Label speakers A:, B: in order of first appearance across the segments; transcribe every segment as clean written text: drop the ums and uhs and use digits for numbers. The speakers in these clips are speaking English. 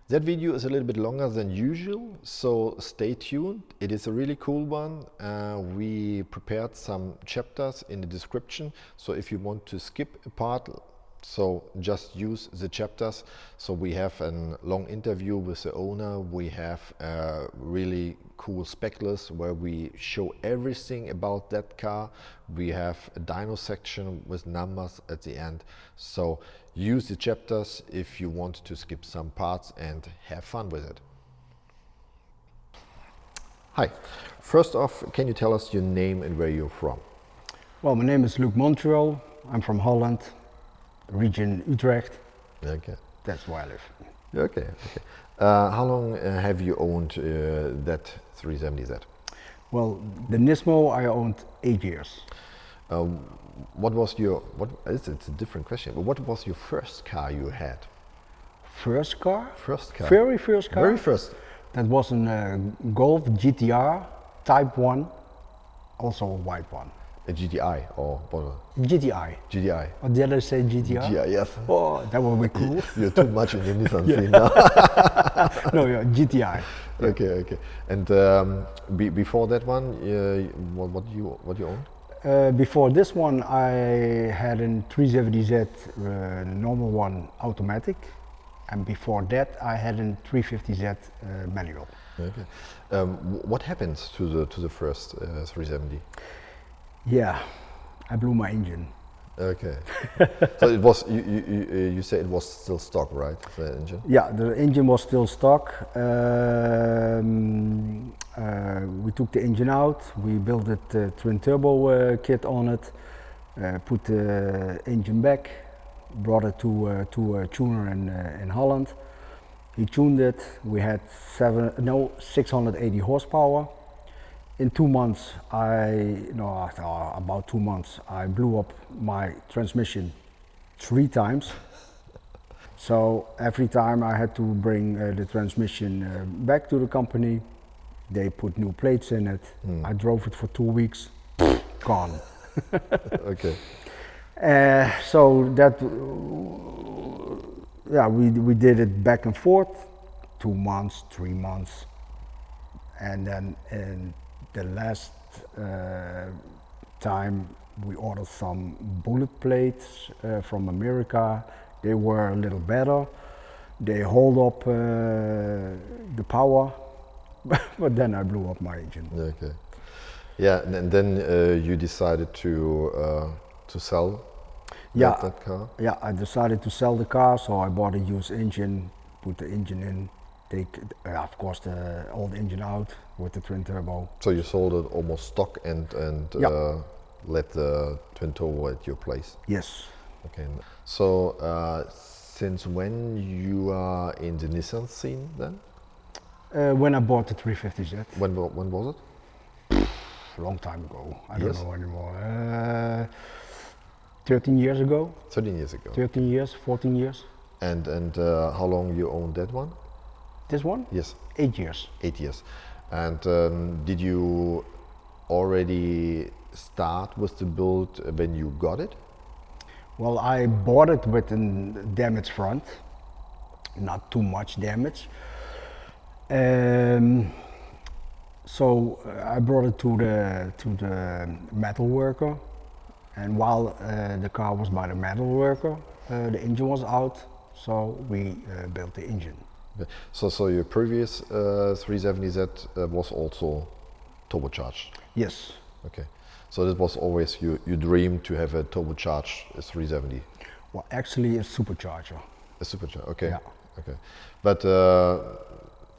A: That video is a little bit longer than usual, so stay tuned. It is a really cool one. We prepared some chapters in the description, so if you want to skip a part, so just use the chapters. So we have a long interview with the owner. We have a really cool spec list where we show everything about that car. We have a dyno section with numbers at the end. So use the chapters if you want to skip some parts and have fun with it. Hi, first off, can you tell us your name and where you're from?
B: Well, my name is Luc Montreal. I'm from Holland, region Utrecht.
A: Okay.
B: That's where I live.
A: Okay. How long have you owned that 370Z?
B: Well, the Nismo I owned 8 years.
A: What was your, it's a different question, but what was your first car you had?
B: First car?
A: First car.
B: Very first car?
A: Very first.
B: That was a Golf GTR Type 1, also a white one.
A: A GTI or what?
B: GTI.
A: GTI.
B: Or did I say GTR?
A: GTI, yes.
B: Oh, that would be cool.
A: You're too much in the Nissan scene now.
B: No, yeah, GTI. Yeah.
A: Okay. And before that one, what you owned?
B: Before this one, I had a 370Z, normal one, automatic, and before that, I had a 350Z manual.
A: Okay. What happens to the first 370?
B: Yeah, I blew my engine.
A: Okay. So it was you say it was still stock, right? The engine.
B: Yeah, the engine was still stock. We took the engine out. We built a twin turbo kit on it. Put the engine back. Brought it to a tuner in Holland. He tuned it. We had 680 horsepower. In 2 months, about 2 months, I blew up my transmission 3 times. So every time I had to bring the transmission back to the company. They put new plates in it. I drove it for 2 weeks, gone.
A: Okay.
B: So that, we did it back and forth, 2 months, 3 months, and then in the last time we ordered some bullet plates from America. They were a little better. They hold up the power, but then I blew up my engine.
A: Okay. Yeah, and then you decided to sell that car?
B: Yeah, I decided to sell the car, so I bought a used engine, put the engine in, take, of course, the old engine out with the twin turbo.
A: So you sold it almost stock and let the twin turbo at your place?
B: Yes.
A: Okay. So since when you are in the Nissan scene then?
B: When I bought the 350Z.
A: When was it?
B: A long time ago. I don't know anymore. 13 years ago.
A: 13 years ago.
B: 13 years, 14 years.
A: And how long you owned that one?
B: This one?
A: Yes.
B: 8 years.
A: 8 years. And did you already start with the build when you got it?
B: Well, I bought it with a damaged front, not too much damage. So I brought it to the metal worker, and while the car was by the metal worker, the engine was out, so we built the engine.
A: Okay. So your previous 370Z was also turbocharged?
B: Yes.
A: Okay. So that was always your dream to have a turbocharged 370?
B: Well, actually a supercharger.
A: A supercharger, okay.
B: Yeah.
A: Okay. But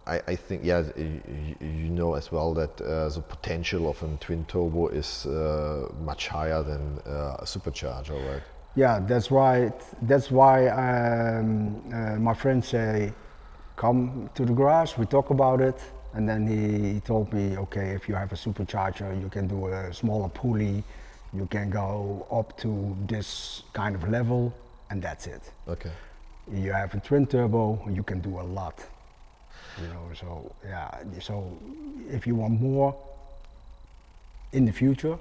A: I think, yeah, you know as well that the potential of a twin turbo is much higher than a supercharger, right?
B: Yeah, that's right. That's why my friends say, come to the garage, we talk about it. And then he told me, okay, if you have a supercharger, you can do a smaller pulley, you can go up to this kind of level, and that's it.
A: Okay.
B: You have a twin turbo, you can do a lot. You know, so yeah, so if you want more in the future,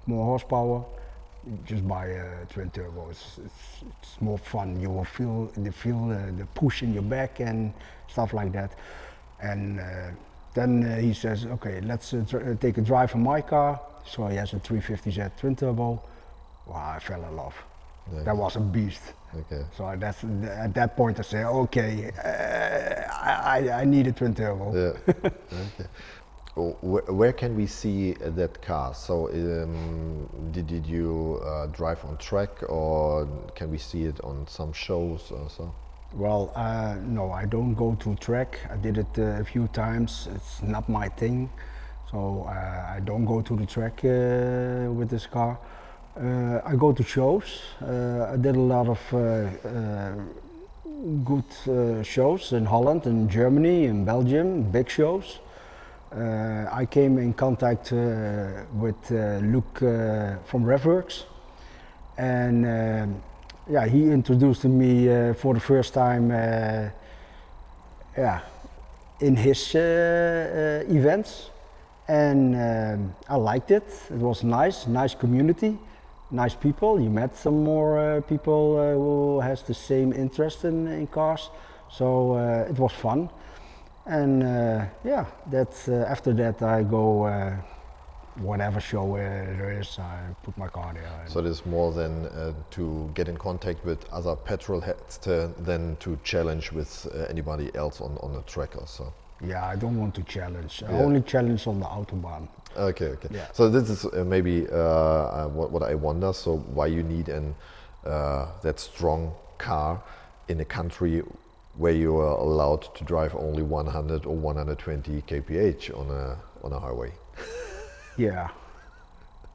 B: more horsepower, just buy a twin turbo. It's more fun. You will feel the push in your back and stuff like that. And then he says, okay, let's take a drive in my car. So he has a 350Z twin turbo. Wow, I fell in love.
A: Okay.
B: That was a beast.
A: Okay.
B: So that's at that point I say, okay, I need a twin turbo.
A: Yeah. Okay. Where can we see that car? So did you drive on track, or can we see it on some shows or so?
B: Well, no, I don't go to track. I did it a few times. It's not my thing. So I don't go to the track with this car. I go to shows. I did a lot of good shows in Holland, in Germany, in Belgium, big shows. I came in contact with Luc from RevWorks, and yeah, he introduced me for the first time yeah, in his events, and I liked it. It was nice community, nice people. You met some more people who has the same interest in cars, so it was fun. And yeah, that's after that I go whatever show there is, I put my car there.
A: So it is more than to get in contact with other petrol heads than to challenge with anybody else on a track or so.
B: Yeah, I don't want to challenge. I
A: Yeah.
B: only challenge on the Autobahn.
A: Okay, okay.
B: Yeah.
A: So this is maybe what I wonder. So why you need that strong car in a country where you are allowed to drive only 100 or 120 kph on a highway?
B: Yeah,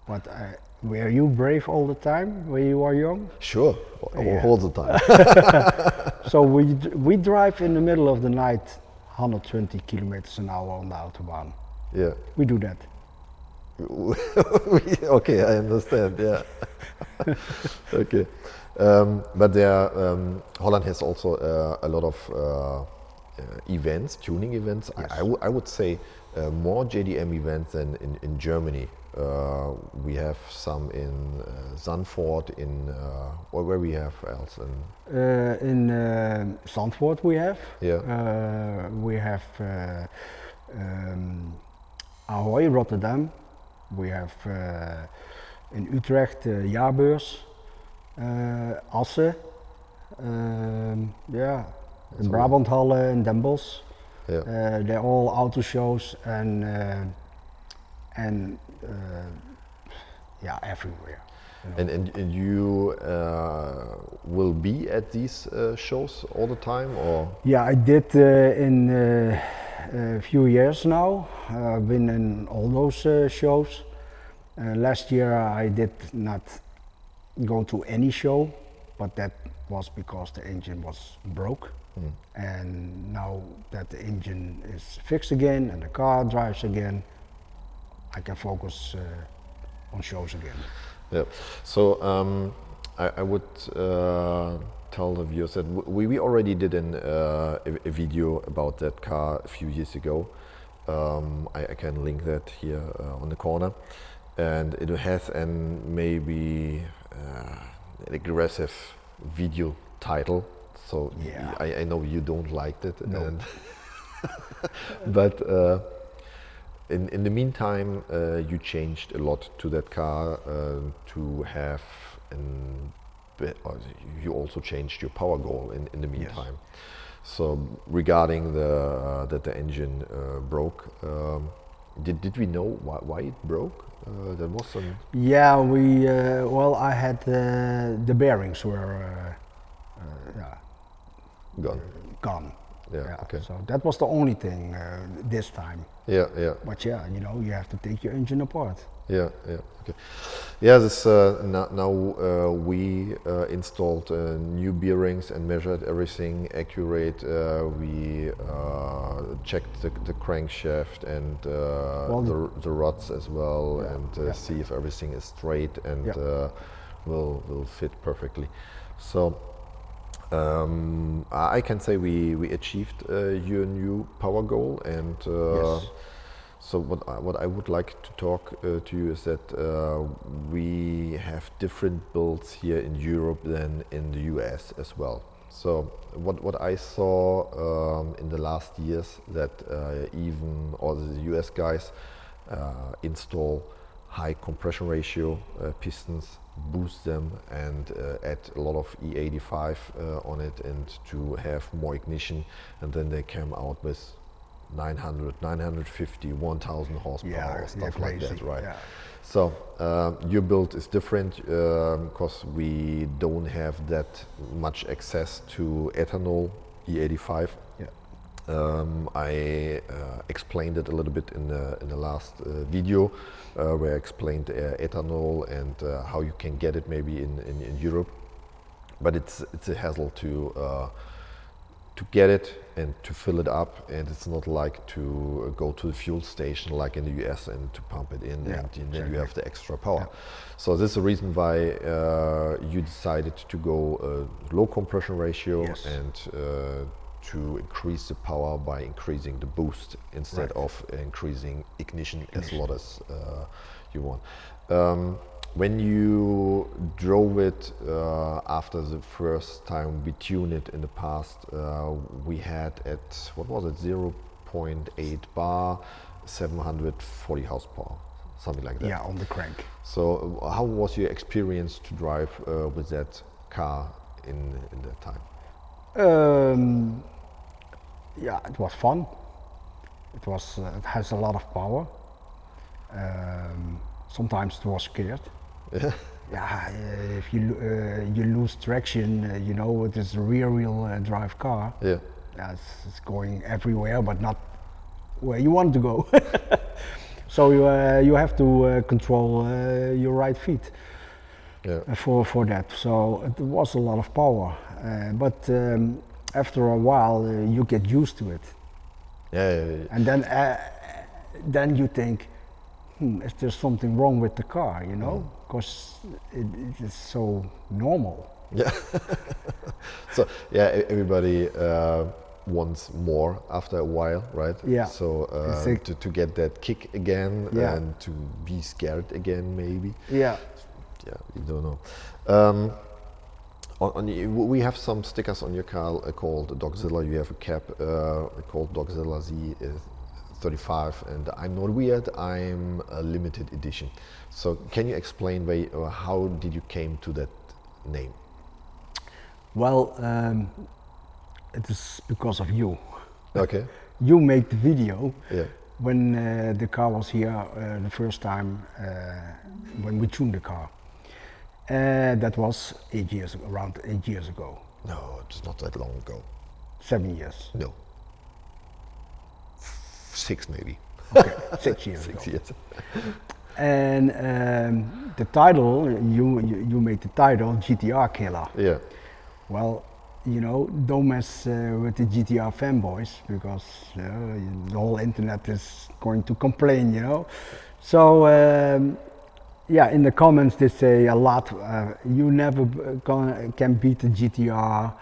B: but were you brave all the time when you were young?
A: Sure,
B: Yeah.
A: all the time.
B: So we drive in the middle of the night 120 kilometers an hour on the Autobahn.
A: Yeah.
B: We do that.
A: Okay, I understand. Yeah. Okay, but Holland has also a lot of events, tuning events.
B: Yes.
A: I would say more JDM events than in Germany. We have some in Zandvoort, where we have else
B: In Zandvoort we have.
A: Yeah.
B: We have Ahoy, Rotterdam. We have in Utrecht Jaarbeurs, Assen. Yeah, in
A: So-
B: Brabanthalle and Den Bosch.
A: Yeah.
B: They're all auto shows and yeah, everywhere. You know.
A: And you will be at these shows all the time, or?
B: Yeah, I did in a few years now. I've been in all those shows. Last year I did not go to any show, but that was because the engine was broke.
A: Mm.
B: And now that the engine is fixed again and the car drives again, I can focus on shows again.
A: Yeah. So I would tell the viewers that we already did a video about that car a few years ago. I can link that here on the corner, and it has maybe an aggressive video title. So
B: Yeah.
A: I know you don't like it,
B: No.
A: and but in the meantime, you changed a lot to that car to have you also changed your power goal in the meantime. So regarding that the engine broke, did we know why it broke? There was some.
B: Yeah, we well, I had the bearings were yeah,
A: Gone.
B: gone.
A: Yeah, okay.
B: So that was the only thing this time.
A: Yeah, yeah,
B: But yeah, you know, you have to take your engine apart.
A: yeah, yeah. Okay. Yeah, this now we installed new bearings and measured everything accurate. We checked the crankshaft and
B: Well,
A: the rods as well,
B: Yeah,
A: and
B: yeah.
A: see if everything is straight and
B: Yeah.
A: will fit perfectly. So. I can say we achieved your new power goal, and
B: Yes.
A: So what I would like to talk to you is that we have different builds here in Europe than in the US as well. So what I saw in the last years that even all the US guys install high compression ratio pistons, boost them, and add a lot of E85 on it, and to have more ignition, and then they came out with 900, 950, 1000 horsepower, stuff like that, right?
B: Yeah.
A: So your build is different because we don't have that much access to ethanol E85.
B: Yeah.
A: I explained it a little bit in the last video where I explained ethanol and how you can get it maybe in Europe, but it's a hassle to get it and to fill it up, and it's not like to go to the fuel station like in the US and to pump it in,
B: Yeah,
A: and then you have the extra power.
B: Yeah.
A: So this is the reason why you decided to go low compression ratio.
B: Yes.
A: And to increase the power by increasing the boost instead
B: Right.
A: of increasing ignition as lot as you want. When you drove it after the first time we tuned it in the past, we had at, what was it, 0.8 bar, 740 horsepower, something like that.
B: Yeah, on the crank.
A: So how was your experience to drive with that car in that time?
B: Yeah, it was fun. It has a lot of power. Sometimes it was scared. Yeah, if you lose traction, you know, it is a rear-wheel drive car.
A: Yeah.
B: Yeah, it's going everywhere, but not where you want to go. So you have to control your right feet.
A: Yeah.
B: For that. So it was a lot of power, but after a while you get used to it.
A: Yeah.
B: And then you think, is there something wrong with the car, you know? Because it is so normal.
A: Yeah. So yeah, everybody wants more after a while, right?
B: Yeah.
A: So to get that kick again,
B: Yeah.
A: and to be scared again, maybe.
B: Yeah.
A: Yeah, you don't know. We have some stickers on your car called DogZilla. You have a cap called DogZilla Z35, and I'm not weird. I'm a limited edition. So can you explain how did you came to that name?
B: Well, it is because of you.
A: Okay.
B: You made the video.
A: Yeah.
B: When the car was here the first time, when we tuned the car. That was around 8 years ago.
A: No, it's not that long ago.
B: 7 years.
A: No. 6 maybe.
B: Okay, 6 years
A: 6
B: ago.
A: years.
B: And the title, you made the title GTR Killer.
A: Yeah.
B: Well, you know, don't mess with the GTR fanboys, because the whole internet is going to complain, you know. So yeah, in the comments they say a lot, you never can beat the GTR,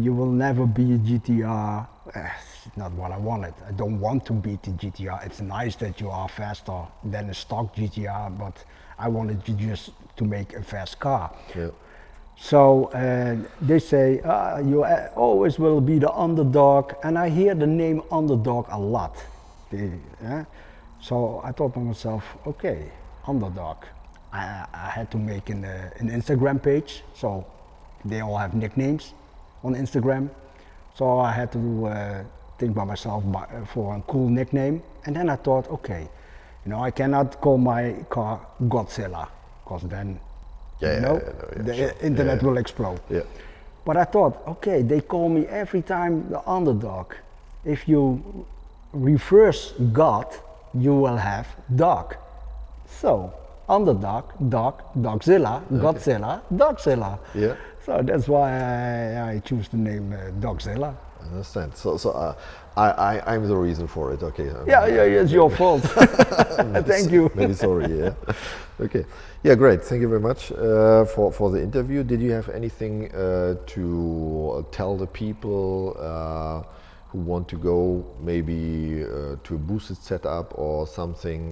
B: you will never be a GTR. It's not what I wanted. I don't want to beat the GTR. It's nice that you are faster than a stock GTR, but I wanted you just to make a fast car.
A: Yeah.
B: So they say, you always will be the underdog, and I hear the name underdog a lot. So I thought to myself, okay, underdog. I had to make an Instagram page, so they all have nicknames on Instagram. So I had to think by myself for a cool nickname, and then I thought, okay, you know, I cannot call my car Godzilla, because then the internet will explode.
A: Yeah.
B: But I thought, okay, they call me every time the underdog. If you reverse God, you will have dog. So underdog, dog, DogZilla, Godzilla, DogZilla.
A: Yeah.
B: So that's why I choose the name DogZilla.
A: I understand. So I'm the reason for it. Okay.
B: Yeah, it's your fault. Thank you.
A: Maybe sorry. Yeah. Okay. Yeah, great. Thank you very much for the interview. Did you have anything to tell the people who want to go maybe to a boosted setup or something.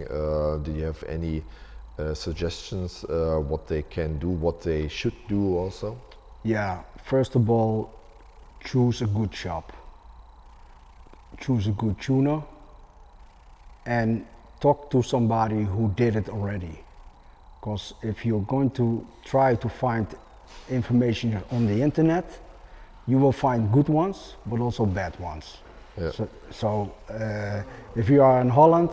A: Do you have any suggestions what they can do, what they should do also?
B: Yeah, first of all, choose a good shop. Choose a good tuner and talk to somebody who did it already. Because if you're going to try to find information on the internet, you will find good ones, but also bad ones.
A: Yeah.
B: So if you are in Holland,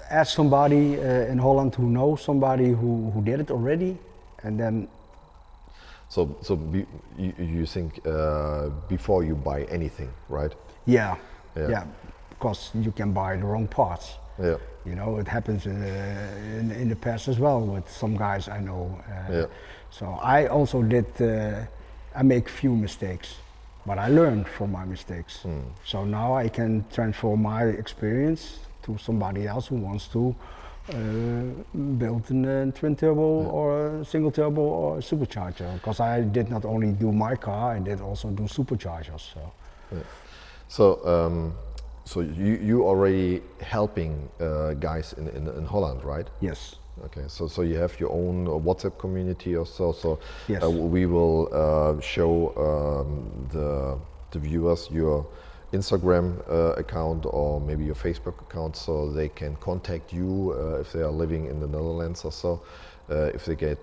B: ask somebody in Holland who knows somebody who did it already, and then.
A: You think before you buy anything, right?
B: Yeah, because you can buy the wrong parts.
A: Yeah.
B: You know, it happens in the past as well with some guys I know. So I also did, I make few mistakes, but I learned from my mistakes. So now I can transfer my experience to somebody else who wants to build a twin turbo or a single turbo or a supercharger. Because I did not only do my car, I did also do superchargers.
A: So. So you already helping guys in Holland, right?
B: Yes.
A: Okay, so you have your own WhatsApp community or so. So
B: yes.
A: We will show the viewers your Instagram account or maybe your Facebook account, so they can contact you if they are living in the Netherlands or so. If they get,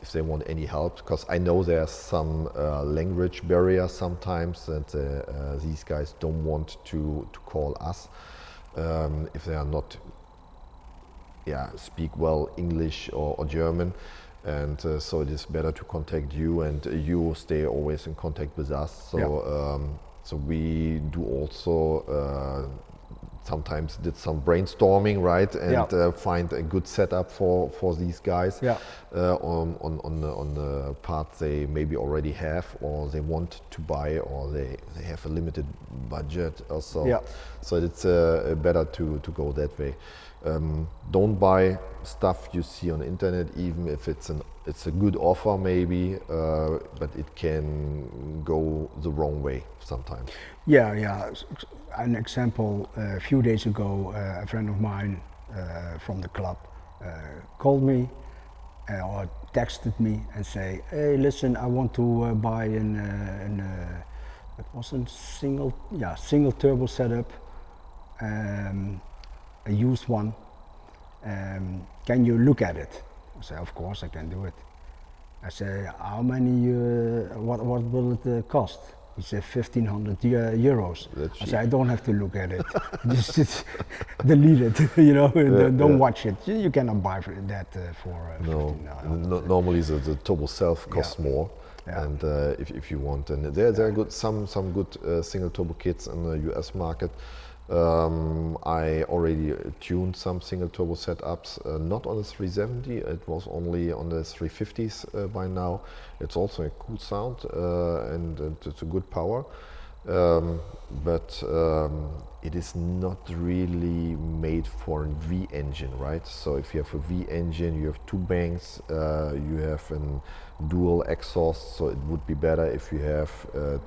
A: if they want any help, because I know there's some language barrier sometimes, that these guys don't want to call us if they are not, speak well English or German, and so it is better to contact you, and you stay always in contact with us. So so we do also. Sometimes did some brainstorming, right, and find a good setup for these guys on the parts they maybe already have or they want to buy, or they have a limited budget or so. So it's better to go that way. Don't buy stuff you see on the internet, even if it's a good offer maybe, but it can go the wrong way sometimes.
B: An example, a few days ago, a friend of mine from the club called me or texted me and say, hey, listen, I want to buy it was a single turbo setup, a used one. Can you look at it? I say, of course I can do it. I say, how many, what will it cost? He said 1,500 euros. I said, I don't have to look at it. just delete it, you know, don't watch it. You cannot buy that for
A: no. Normally the turbo self costs more. And if you want, and there are good some good single turbo kits in the US market. I already tuned some single turbo setups, not on the 370, it was only on the 350s by now. It's also a cool sound and it's a good power, but it is not really made for a V engine, right? So if you have a V engine, you have two banks, you have a dual exhaust, so it would be better if you have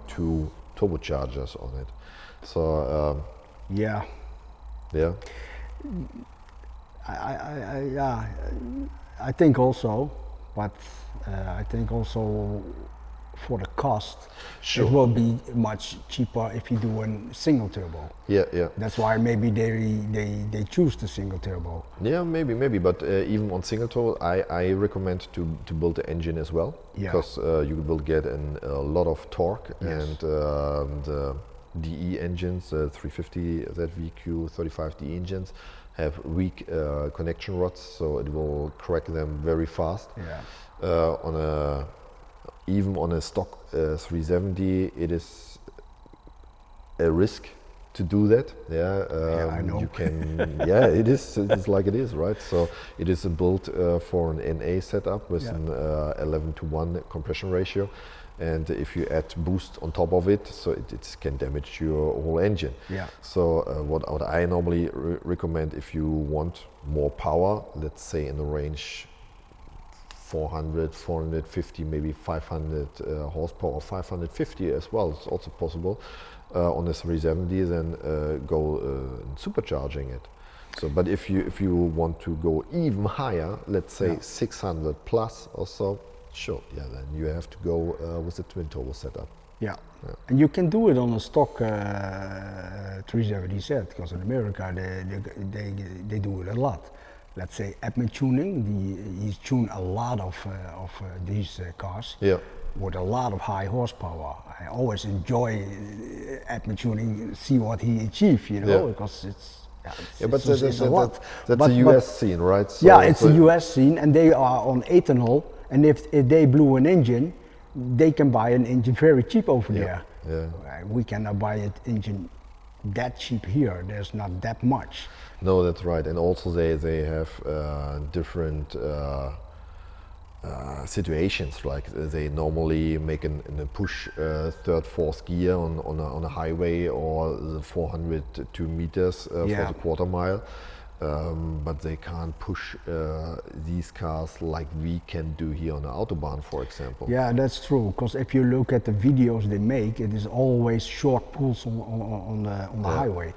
A: two turbochargers on it. So
B: I think also, but I think also for the cost, it will be much cheaper if you do a single turbo. That's why maybe they choose the single turbo.
A: Maybe, but even on single turbo, I recommend to build the engine as well, because you will get a lot of torque, and the DE engines, 350 ZVQ 35D engines, have weak connection rods, so it will crack them very fast. Even on a stock 370, it is a risk to do that.
B: I know.
A: You can. It is. It's like it is, right? So it is built for an NA setup with an 11:1 compression ratio. And if you add boost on top of it, so it can damage your whole engine. So what I normally recommend, if you want more power, let's say in the range 400, 450, maybe 500 horsepower, 550 as well. It's also possible on the 370, then go supercharging it. So, but if you want to go even higher, let's say 600 plus or so, sure, yeah, then you have to go with the twin turbo setup.
B: Yeah. And you can do it on a stock 370Z, because in America they do it a lot. Let's say AAM tuning, he's tuned a lot of these cars with a lot of high horsepower. I always enjoy AAM tuning, see what he achieves, you know, because it's a lot.
A: That's a US scene, right? So
B: yeah, it's a US scene, and they are on ethanol, and if they blew an engine, they can buy an engine very cheap over there.
A: Yeah.
B: We cannot buy an engine that cheap here. There's not that much.
A: No, that's right. And also they have different situations. Like they normally make a push third, fourth gear on a highway, or the 402 meters for the quarter mile. But they can't push these cars like we can do here on the Autobahn, for example.
B: Yeah, that's true. Because if you look at the videos they make, it is always short pulls on the highway.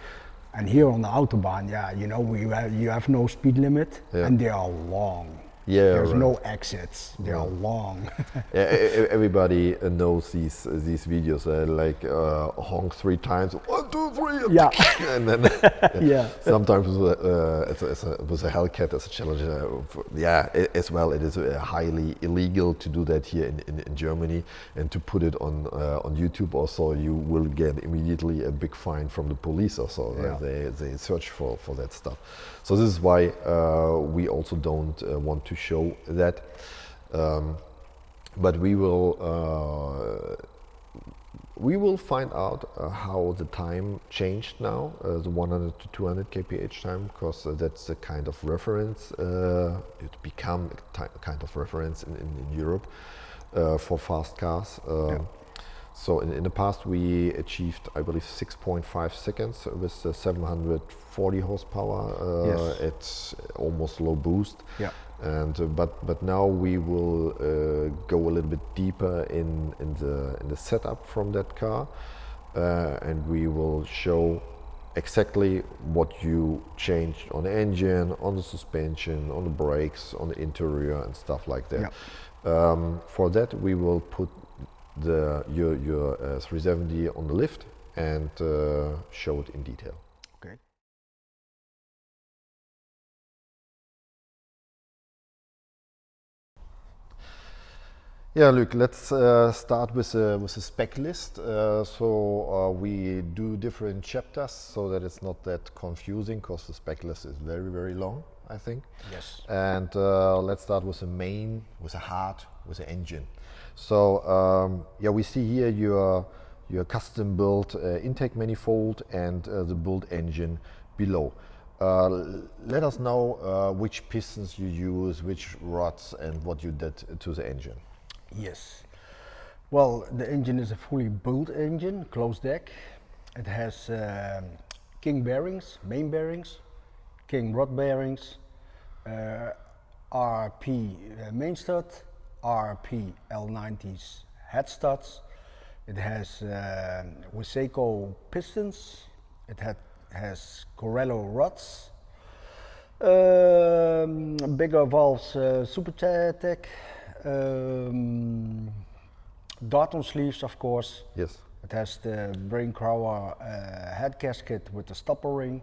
B: And here on the Autobahn, you know, you have no speed limit, and they are long.
A: Yeah,
B: there's no exits. They are long.
A: Everybody knows these videos. Like honk 3 times, 1, 2, 3, and then sometimes with a Hellcat as a challenger. As well, it is highly illegal to do that here in Germany, and to put it on YouTube also, you will get immediately a big fine from the police also. They search for that stuff. So this is why we also don't want to show that, but we will find out how the time changed now, the 100 to 200 kph time, because that's a kind of reference. It become a kind of reference in Europe for fast cars. So in the past we achieved, I believe, 6.5 seconds with 740 horsepower. It's almost low boost. And but now we will go a little bit deeper in the setup from that car, and we will show exactly what you changed on the engine, on the suspension, on the brakes, on the interior, and stuff like that. For that we will put your 370 on the lift and show it in detail.
B: Okay.
A: Yeah, Luc, let's start with a spec list. So we do different chapters so that it's not that confusing, because the spec list is very, very long, I think.
B: Yes.
A: And let's start with the main, with the heart, with the engine. So we see here your custom built intake manifold and the built engine below. Let us know which pistons you use, which rods, and what you did to the engine.
B: Yes. Well, the engine is a fully built engine, closed deck. It has king bearings, main bearings, king rod bearings, RP main stud, RP L90s head studs. It has Wiseco pistons. It has Corello rods. Bigger valves, Supertech. Darton sleeves, of course.
A: Yes.
B: It has the Brain Crower head gasket with the stopper ring.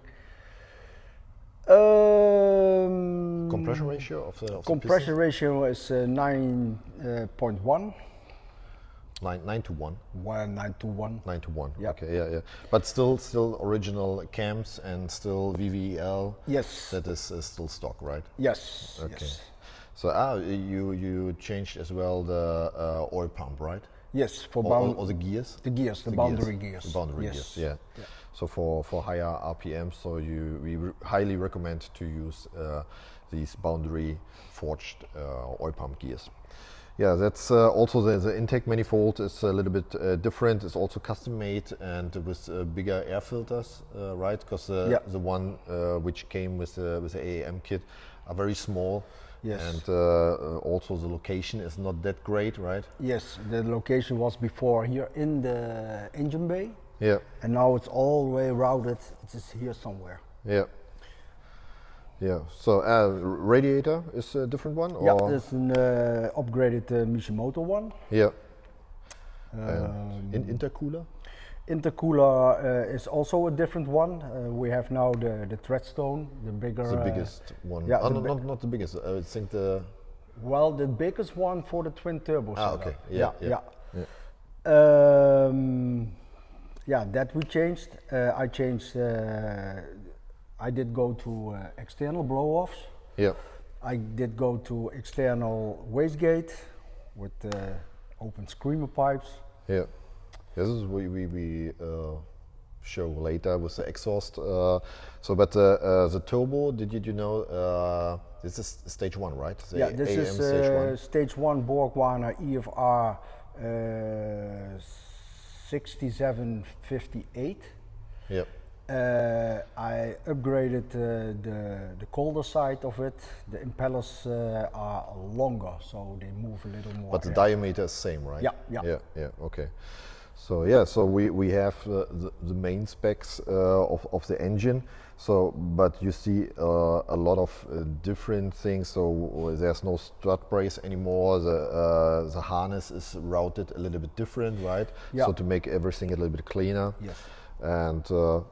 A: Compression ratio of the
B: compression ratio is 9.1.
A: 9 to 1.
B: 9 to 1.
A: 9 to 1.
B: Yep.
A: Okay, yeah. But still original cams and still VVL.
B: Yes.
A: That is still stock, right?
B: Yes.
A: Okay.
B: Yes.
A: So you changed as well the oil pump, right?
B: Yes, for
A: or the gears.
B: The gears, the boundary gears.
A: The boundary gears, yeah. So for higher RPM, so we highly recommend to use these boundary forged oil pump gears. Yeah, that's also the intake manifold is a little bit different. It's also custom made and with bigger air filters, right? Because the one which came with the AAM kit are very small.
B: Yes.
A: And also the location is not that great, right?
B: Yes, the location was before here in the engine bay.
A: Yeah.
B: And now it's all the way routed. It is here somewhere.
A: Yeah. Yeah. So radiator is a different one,
B: Yeah,
A: or
B: it's an upgraded Mishimoto one.
A: yeah. Intercooler.
B: Intercooler is also a different one. We have now the Threadstone, the bigger.
A: The biggest one.
B: yeah,
A: Oh,
B: the
A: not the biggest. I think the.
B: Well, the biggest one for the twin turbo setup.
A: Okay. Yeah.
B: Yeah. That we changed. I changed. I did go to external blow-offs.
A: Yeah.
B: I did go to external wastegate with open screamer pipes.
A: Yeah. This is what we show later with the exhaust. But the turbo, did you know? This is stage 1, right? The
B: Yeah, this
A: AAM
B: is stage 1 Borgwarner EFR 6758.
A: Yeah.
B: I upgraded the colder side of it. The impellers are longer, so they move a little more.
A: But the diameter is same, right?
B: Yeah.
A: Okay. So yeah, so we have the main specs of the engine. So, but you see a lot of different things. So there's no strut brace anymore. The harness is routed a little bit different, right?
B: Yeah.
A: So to make everything a little bit cleaner.
B: Yes.
A: And the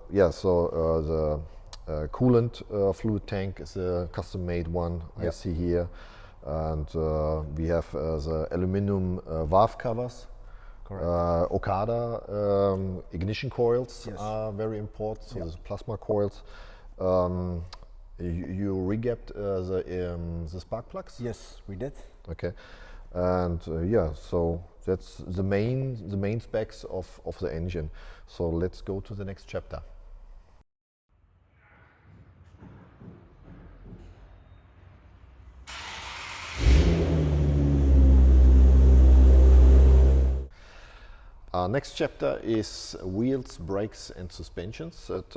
A: coolant fluid tank is a custom-made one. I see here, and we have the aluminum valve covers.
B: Correct.
A: Okada ignition coils are very important. So there's plasma coils. You regapped the spark plugs.
B: Yes, we did.
A: Okay, and so that's the main specs of the engine. So let's go to the next chapter. Our next chapter is wheels, brakes and suspensions. That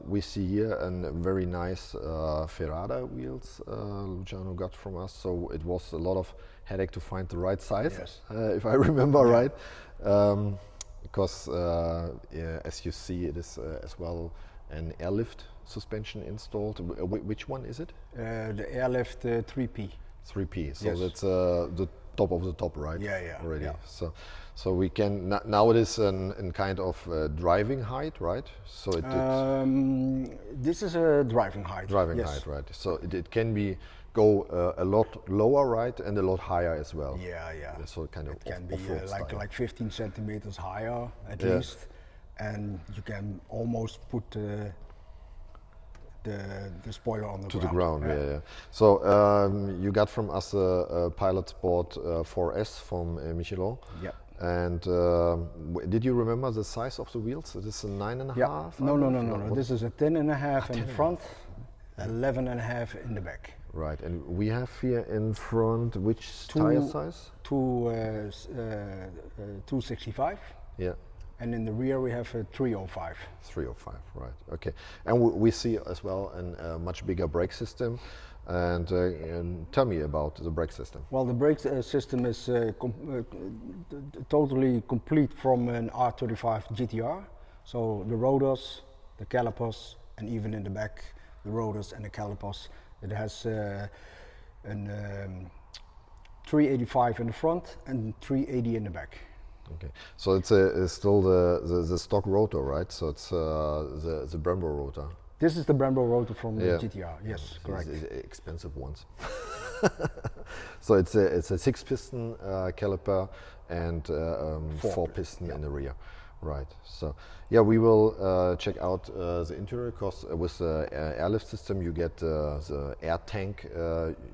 A: we see here a very nice Ferrada wheels Luciano got from us. So it was a lot of headache to find the right size, if I remember right. Because as you see, it is as well an airlift suspension installed. Which one is it?
B: The airlift 3P.
A: 3P. So that's the top of the top, right?
B: Yeah.
A: Already.
B: Yeah.
A: So we can now it is in kind of driving height, right? So it
B: this is a driving height.
A: Driving height, right? So it can go a lot lower, right, and a lot higher as well.
B: Yeah.
A: So kind of
B: it can be
A: style.
B: like 15 centimeters higher at least, and you can almost put the spoiler on the
A: to
B: ground.
A: the ground. Yeah. So you got from us a Pilot Sport 4S from Michelin.
B: Yeah.
A: And did you remember the size of the wheels? It is a 9.5?
B: Yeah. No. This is a 10.5 in front, 11.5 in the back.
A: Right, and we have here in front which tire size?
B: 265.
A: Yeah.
B: And in the rear we have a 305.
A: 305, right, okay. And we see as well a much bigger brake system. And tell me about the brake system.
B: Well, the brake system is totally complete from an R35 GTR. So the rotors, the calipers, and even in the back, the rotors and the calipers. It has an 385 in the front and 380 in the back.
A: Okay, so it's still the stock rotor, right? So it's the Brembo rotor.
B: This is the Brembo rotor from the GTR. Yes, correct.
A: It's expensive ones. So it's a 6-piston caliper and 4-piston in the rear. Right. So yeah, we will check out the interior, because with the airlift system you get the air tank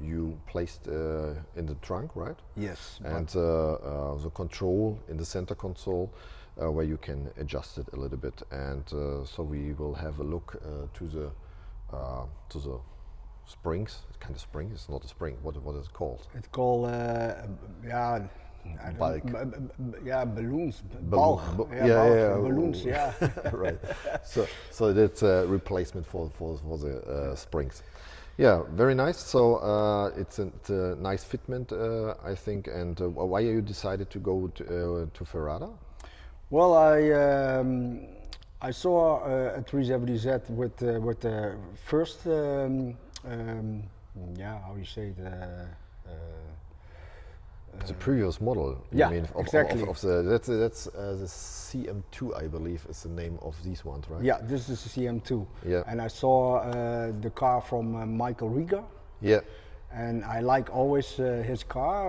A: you placed in the trunk, right?
B: Yes.
A: And the control in the center console where you can adjust it a little bit. And so we will have a look to the springs. It's kind of spring. It's not a spring. What is it called?
B: It's called
A: bulk.
B: Balloons.
A: Bulk.
B: Balloons. Yeah.
A: Right. So that's a replacement for the springs. Yeah, very nice. So it's a nice fitment, I think. And why are you decided to go to Ferrara?
B: Well, I saw a 370Z with the first yeah, how do you say it?
A: The previous model. You
B: Yeah,
A: mean
B: exactly.
A: Of the that's the CM2, I believe, is the name of these ones, right?
B: Yeah, this is the CM2.
A: Yeah.
B: And I saw the car from Michael Rieger.
A: Yeah.
B: And I like always his car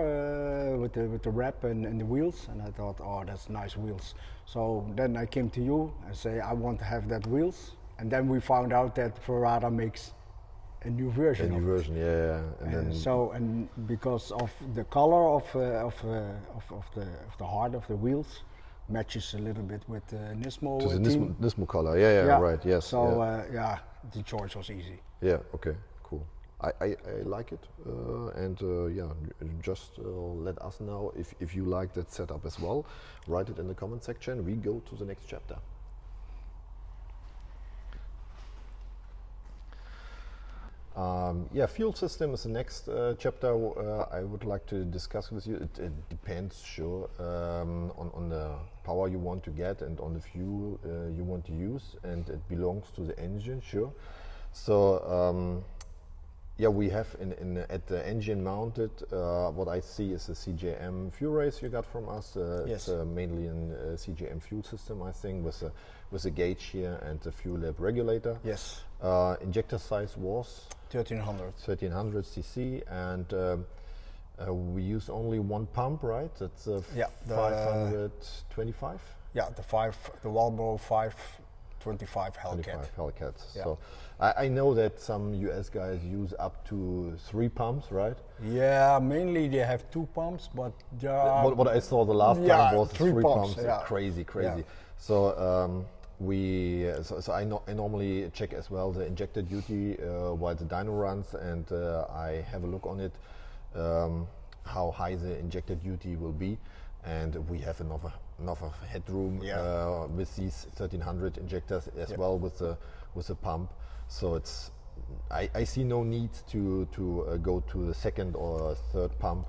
B: with the wrap and the wheels, and I thought, oh, that's nice wheels. So then I came to you and say I want to have that wheels, and then we found out that Ferrara makes a new version.
A: A new version, yeah. And then
B: So and because of the color of the heart of the wheels, matches a little bit with the Nismo
A: to the
B: team.
A: Nismo color, yeah, right, yes.
B: So yeah, the choice was easy.
A: Yeah, okay, cool. I like it, and yeah, just let us know if you like that setup as well. Write it in the comment section. We go to the next chapter. Yeah, fuel system is the next chapter I would like to discuss with you. It depends, sure, on the power you want to get and on the fuel you want to use, and it belongs to the engine, sure. So yeah, we have at the engine mounted, what I see is a CJM fuel race you got from us.
B: Yes.
A: It's mainly a CJM fuel system, I think, with a gauge here and a fuel lab regulator.
B: Yes.
A: Injector size was
B: 1300
A: cc, and we use only one pump, right? That's
B: yeah,
A: 525.
B: Yeah, the Walbro 525 Hellcat.
A: 25 Hellcats.
B: Yeah.
A: So I know that some US guys use up to 3 pumps, right?
B: Yeah, mainly they have 2 pumps, but there are
A: What I saw the last
B: yeah,
A: time was
B: 3
A: 3
B: pumps,
A: pumps.
B: yeah.
A: Crazy.
B: Yeah.
A: So so I normally check as well the injector duty while the dyno runs, and I have a look on it, how high the injector duty will be, and we have enough of headroom with these 1300 injectors as well with the pump. So it's I see no need to go to the second or third pump,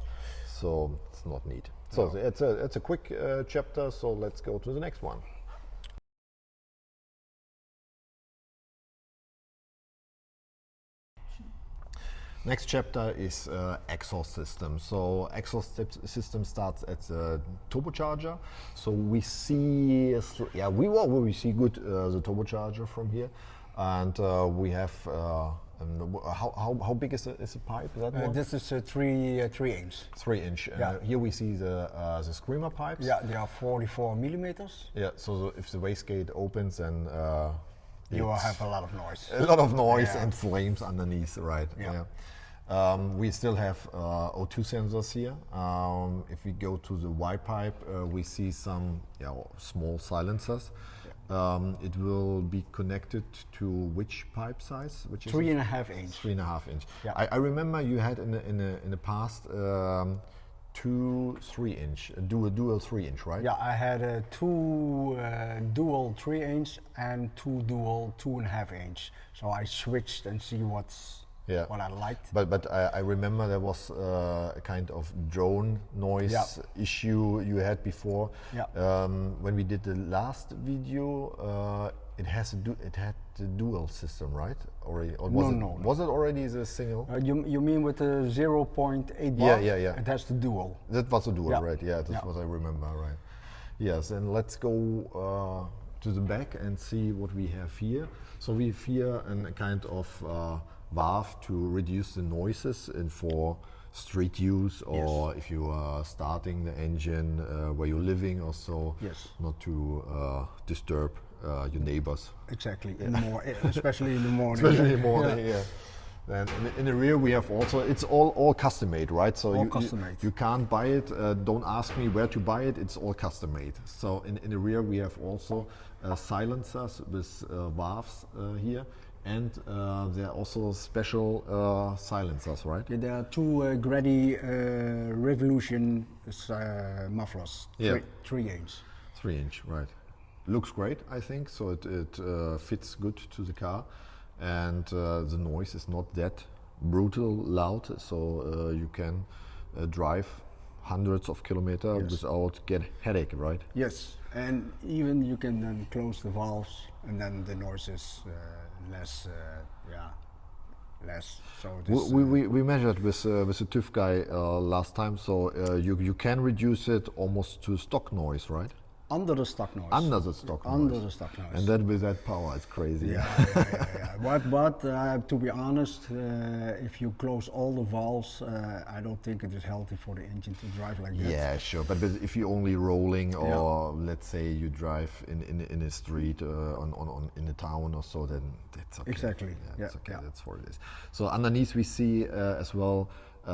A: so it's not need. So it's a quick chapter. So let's go to the next one. Next chapter is exhaust system. So exhaust system starts at the turbocharger. So we see, we see good the turbocharger from here, and we have how big is the pipe? That one?
B: this is a 3 inch.
A: 3 inch.
B: Yeah.
A: Here we see the screamer pipes.
B: Yeah, they are 44 millimeters.
A: Yeah. So if the wastegate opens, then
B: You will have a lot of noise.
A: a lot of noise
B: Yeah.
A: and flames underneath, right?
B: Yeah.
A: We still have O2 sensors here. If we go to the Y pipe, we see some small silencers. It will be connected to which pipe size? Which is
B: 3.5 inch.
A: 3.5 inch.
B: Yeah.
A: I remember you had in the past 2 3-inch, dual 3-inch, right?
B: Yeah, I had 2 dual 3 inch and 2 dual 2.5 inch. So I switched and see what I liked.
A: But I remember there was a kind of drone noise issue you had before.
B: Yeah.
A: When we did the last video, it had the dual system, right? Or
B: No.
A: Was it already the single?
B: You mean with the 0.8 bar?
A: Yeah.
B: It has the dual.
A: That was a dual,
B: Yeah.
A: right? Yeah, that's what I remember, right? Yes, and let's go to the back and see what we have here. So we have here a kind of valve to reduce the noises and for street use, or if you are starting the engine where you're living or so, not to disturb your neighbors.
B: Exactly, especially in the morning.
A: Especially in the morning, yeah. And in the rear we have also, it's all custom made, right? So you can't buy it, don't ask me where to buy it, it's all custom made. So in the rear we have also silencers with valves here, and there are also special silencers, right?
B: Yeah, there are 2 Grady Revolution mufflers, 3 inch.
A: 3 inch, right. Looks great, I think, so it fits good to the car, and the noise is not that brutal loud, so you can drive hundreds of kilometers
B: Yes.
A: without get headache, right?
B: Yes, and even you can then close the valves, and then the noise is less. Less. So it is,
A: We measured with a TÜV guy last time, so you can reduce it almost to stock noise, right?
B: under the stock noise.
A: Under the stock
B: Under
A: noise.
B: the stock noise.
A: And that with that power, it's crazy.
B: Yeah. But to be honest, if you close all the valves, I don't think it is healthy for the engine to drive like that.
A: Yeah, sure. But if you're only rolling, or let's say you drive in a street in a town or so, then that's okay.
B: Exactly.
A: Yeah, that's okay.
B: Yeah.
A: That's what it is. So underneath we see as well.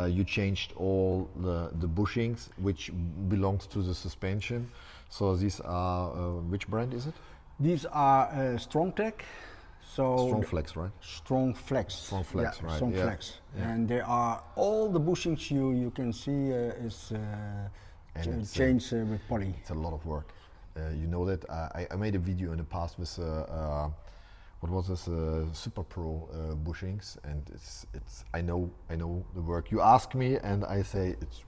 A: You changed all the bushings, which belongs to the suspension. So these are which brand is it?
B: These are StrongTech. So
A: Strong Flex, right?
B: Strong Flex.
A: Strong Flex,
B: yeah,
A: right?
B: Strong
A: Yeah.
B: Flex.
A: Yeah.
B: And they are all the bushings you can see is
A: And it's,
B: changed with poly.
A: It's a lot of work. You know that I made a video in the past with what was this Super Pro bushings, and it's I know the work. You ask me, and I say it's.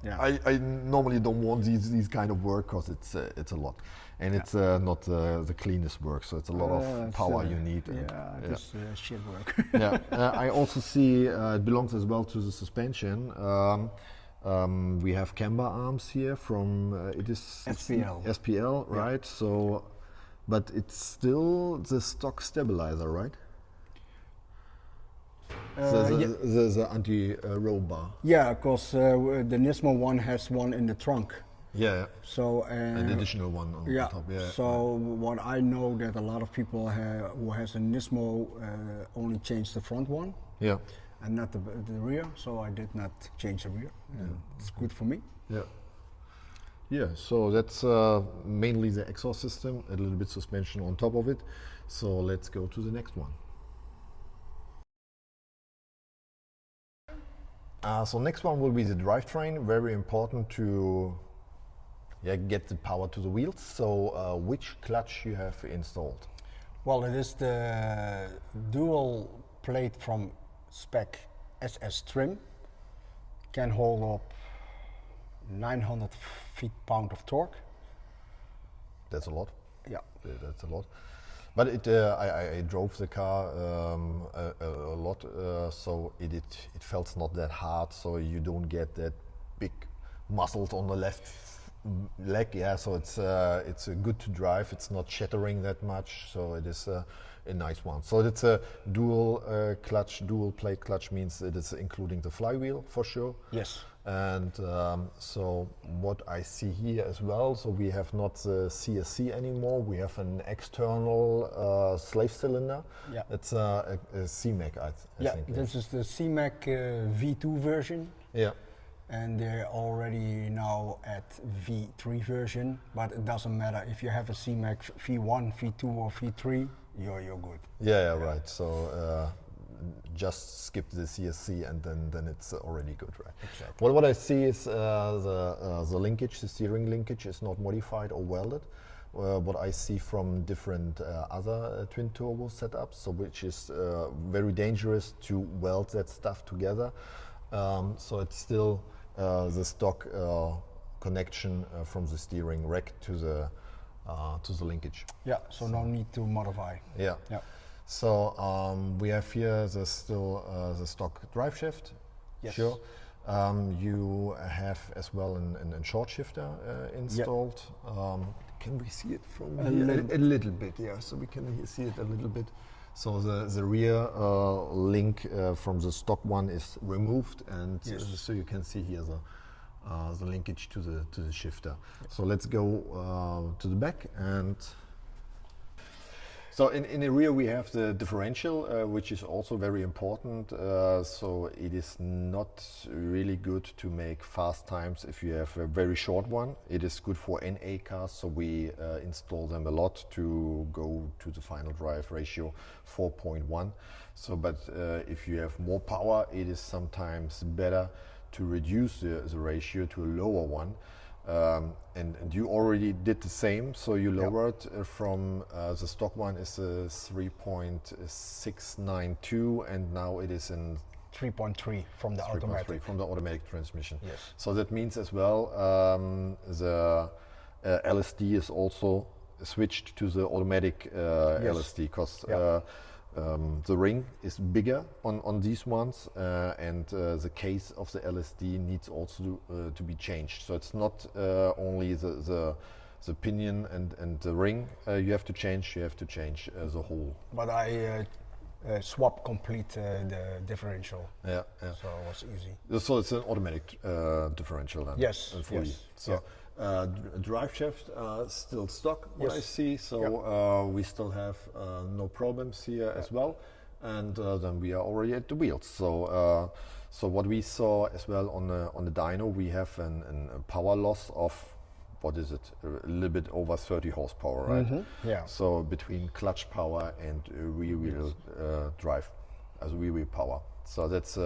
B: Yeah.
A: I normally don't want these kind of work because it's a lot, and it's not the cleanest work. So it's a lot of power you need. And,
B: Yeah, it's shit work.
A: yeah, I also see it belongs as well to the suspension. We have camber arms here from it is
B: SPL.
A: SPL, right? So, but it's still the stock stabilizer, right? The anti-roll bar.
B: Yeah, because the Nismo one has one in the trunk.
A: Yeah,
B: So
A: an additional one on
B: yeah.
A: top. Yeah.
B: So what I know that a lot of people who has a Nismo only change the front one
A: Yeah.
B: and not the rear. So I did not change the rear. And it's good for me.
A: Yeah. Yeah, so that's mainly the exhaust system, a little bit suspension on top of it. So let's go to the next one. So next one will be the drivetrain, very important to get the power to the wheels. So which clutch you have installed?
B: Well, it is the dual plate from Spec SS trim. Can hold up 900 feet-pound of torque.
A: That's a lot.
B: Yeah.
A: That's a lot. But I drove the car a lot, so it felt not that hard. So you don't get that big muscles on the left leg. Yeah, so it's good to drive. It's not shattering that much. So it is a nice one. So it's a dual clutch, dual plate clutch means it is including the flywheel for sure.
B: Yes.
A: And so what I see here as well, so we have not the CSC anymore, we have an external slave cylinder.
B: Yeah.
A: It's a CMAC, I think.
B: This is the CMAC V2 version.
A: Yeah.
B: And they're already now at V3 version, but it doesn't matter if you have a CMAC V1, V2 or V3, you're good.
A: Yeah, right. So just skip the CSC and then it's already good, right?
B: Exactly.
A: What I see is the linkage, the steering linkage is not modified or welded. What I see from different other twin turbo setups, so which is very dangerous to weld that stuff together. So it's still the stock connection from the steering rack to the linkage.
B: Yeah, so no need to modify.
A: Yeah.
B: Yeah.
A: So we have here the stock drive shaft.
B: Yes.
A: Sure. You have as well an short shifter installed. Can we see it from here? A little bit, yeah. So we can see it a little bit. So the rear link from the stock one is removed, and so you can see here the linkage to the shifter. So let's go to the back and. So in the rear we have the differential, which is also very important. So it is not really good to make fast times if you have a very short one. It is good for NA cars, so we install them a lot to go to the final drive ratio 4.1. So, but if you have more power, it is sometimes better to reduce the ratio to a lower one. And you already did the same, so you lowered from the stock one is 3.692 and now it is in
B: 3.3 from the
A: 3.3
B: automatic.
A: from the automatic transmission.
B: Yes.
A: So that means as well the LSD is also switched to the automatic LSD because the ring is bigger on these ones and the case of the LSD needs also to be changed. So it's not only the pinion and the ring you have to change the whole.
B: But I swap complete the differential.
A: Yeah.
B: So it was easy.
A: So it's an automatic differential then?
B: Yes.
A: Fully.
B: Yes.
A: So drive shaft still stock, what I
B: Yes.
A: see. So we still have no problems here as well. And then we are already at the wheels. So so what we saw as well on the dyno, we have a power loss of, what is it, a little bit over 30 horsepower, right?
B: Mm-hmm. Yeah.
A: So between clutch power and rear wheel drive, as rear wheel power. So that's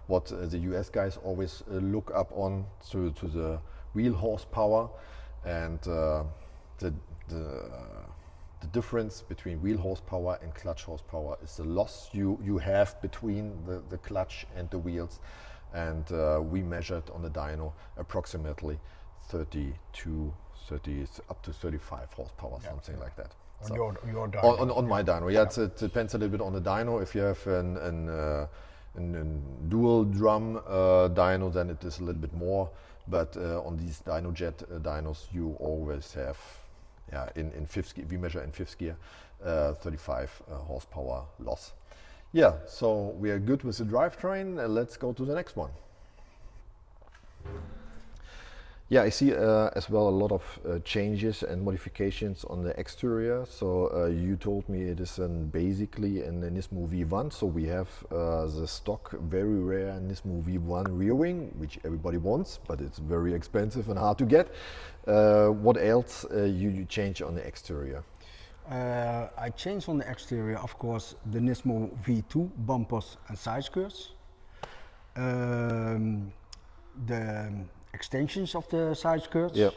A: what the US guys always look up on to the wheel horsepower, and the difference between wheel horsepower and clutch horsepower is the loss you have between the clutch and the wheels, and we measured on the dyno approximately 32, 30 up to 35 horsepower, something like that.
B: On
A: So
B: your dyno.
A: on my dyno, it depends a little bit on the dyno. If you have an dual drum dyno, then it is a little bit more. But on these DynoJet dynos, you always have, in fifth gear, we measure in fifth gear, 35 horsepower loss. Yeah, so we are good with the drivetrain. Let's go to the next one. Yeah, I see as well a lot of changes and modifications on the exterior. So you told me it is basically a Nismo V1. So we have the stock, very rare Nismo V1 rear wing, which everybody wants, but it's very expensive and hard to get. What else you change on the exterior?
B: I changed on the exterior, of course, the Nismo V2 bumpers and side skirts. The extensions of the side skirts.
A: Yep.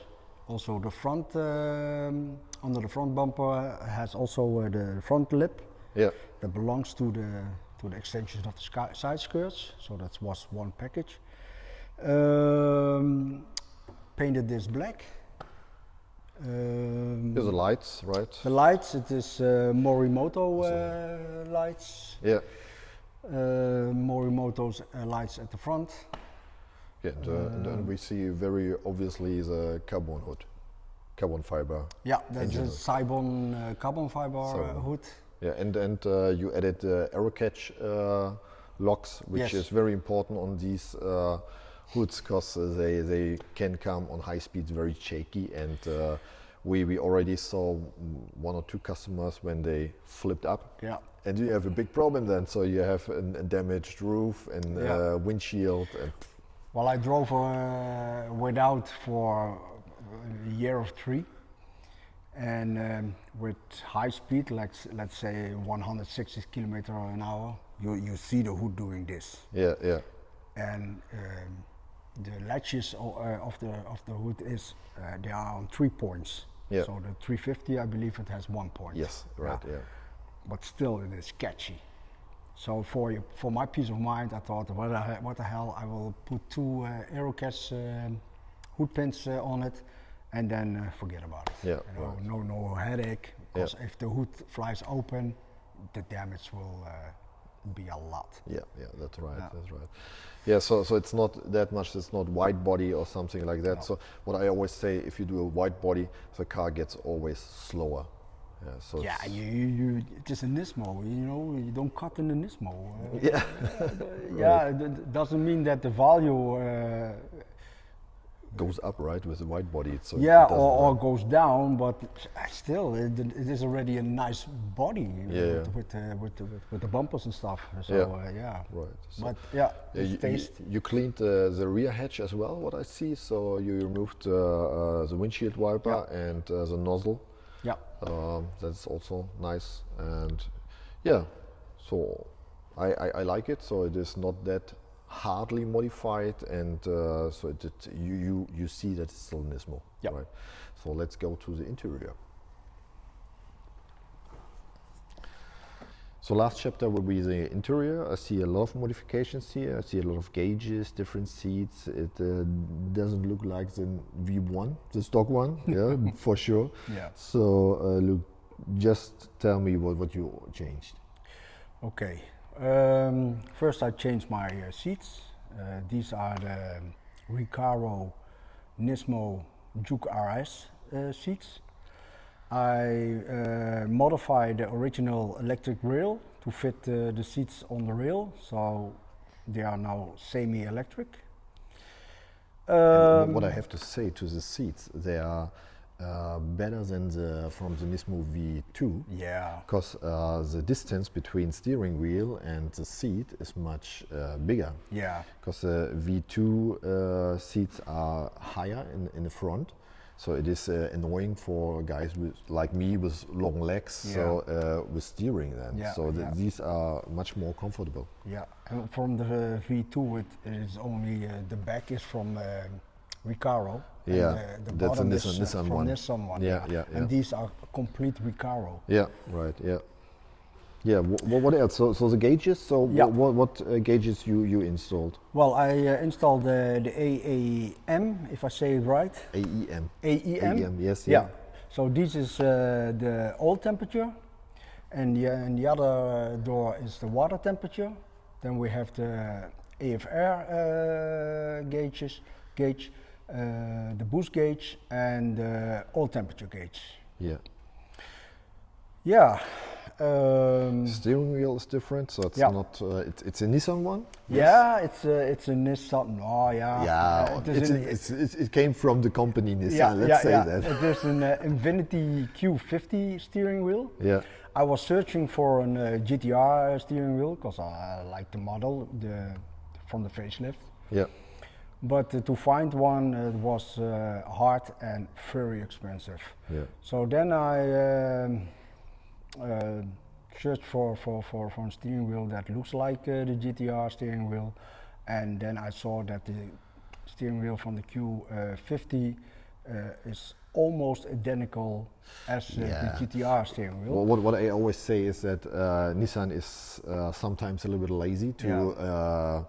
B: Also the front, under the front bumper has also the front lip.
A: Yeah.
B: That belongs to the extensions of the side skirts. So that was one package. Painted this black.
A: Here's the lights, right?
B: The lights, it is Morimoto lights.
A: Yeah.
B: Morimoto's lights at the front.
A: Yeah, and then we see very obviously the carbon hood, carbon fiber.
B: Yeah, that's
A: engine
B: a
A: hood.
B: Cybon carbon fiber
A: Cybon.
B: hood.
A: Yeah, and you added aero catch locks, which
B: Yes.
A: is very important on these hoods because they can come on high speeds very shaky, and we already saw one or two customers when they flipped up.
B: Yeah.
A: And you have a big problem then, so you have a damaged roof and windshield. And
B: Well, I drove without for a year or three, and with high speed, let's say 160 kilometers an hour, you see the hood doing this.
A: yeah.
B: And the latches of the hood is they are on 3 points.
A: Yeah.
B: So the 350, I believe it has 1 point.
A: Yes, right, yeah.
B: But still, it is sketchy. So for my peace of mind, I thought, what the hell? I will put 2 Aerocast hood pins on it, and then forget about it.
A: Yeah,
B: You know, no headache. Because if the hood flies open, the damage will be a lot.
A: Yeah, that's right. That's right. Yeah, so it's not that much. It's not wide body or something like that.
B: No.
A: So what I always say, if you do a wide body, the car gets always slower. Yeah. So
B: Yeah,
A: it's-
B: you just a Nismo. You know, you don't cut in the Nismo.
A: yeah.
B: Yeah, it doesn't mean that the value.
A: Goes up, right, with the wide body. So
B: Yeah,
A: it doesn't,
B: or goes down, but still, it is already a nice body with the bumpers and stuff. So yeah,
A: right. So
B: but yeah,
A: yeah,
B: it's taste.
A: you cleaned the rear hatch as well, what I see. So you removed the windshield wiper and the nozzle.
B: Yeah,
A: That's also nice, and yeah, so I like it. So it is not that hardly modified, and so you see that it's still Nismo.
B: Yeah.
A: Right. So let's go to the interior. So last chapter will be the interior. I see a lot of modifications here. I see a lot of gauges, different seats. It doesn't look like the V1, the stock one, yeah, for sure.
B: Yeah.
A: So look, just tell me what you changed.
B: Okay. First I changed my seats. These are the Recaro Nismo Juke RS seats. I modified the original electric rail to fit the seats on the rail, so they are now semi-electric.
A: What I have to say to the seats, they are better than from the Nismo V2.
B: Yeah.
A: Because the distance between steering wheel and the seat is much bigger.
B: Yeah.
A: Because the V2 seats are higher in the front. So it is annoying for guys like me with long legs,
B: Yeah.
A: so with steering then.
B: Yeah,
A: So
B: yeah.
A: these are much more comfortable.
B: Yeah. And from the V2, it is only the back is from Recaro.
A: Yeah,
B: And the
A: that's a
B: bottom is
A: Nissan
B: from
A: one.
B: Nissan one.
A: Yeah, yeah,
B: And
A: yeah.
B: these are complete Recaro.
A: Yeah, right, yeah. Yeah, what else? So the gauges, so
B: Yeah.
A: what gauges you installed?
B: Well, I installed the AAM, if I say it right.
A: AEM.
B: AEM.
A: AEM, yes,
B: Yeah.
A: yeah.
B: So this is the oil temperature, and the other door is the water temperature. Then we have the AFR gauge, the boost gauge, and the oil temperature gauge.
A: Yeah.
B: Yeah.
A: Steering wheel is different, so it's
B: Yeah.
A: not. It's a Nissan one.
B: Yeah, it's a Nissan. Oh, yeah.
A: Yeah, it came from the company Nissan. Let's say that.
B: It is an Infiniti Q50 steering wheel.
A: Yeah.
B: I was searching for a GTR steering wheel because I like the model from the facelift.
A: Yeah.
B: But to find one was hard and very expensive.
A: Yeah.
B: So then I searched for a steering wheel that looks like the GTR steering wheel, and then I saw that the steering wheel from the Q50 is almost identical as the GTR steering wheel.
A: Well, what I always say is that Nissan is sometimes a little bit lazy to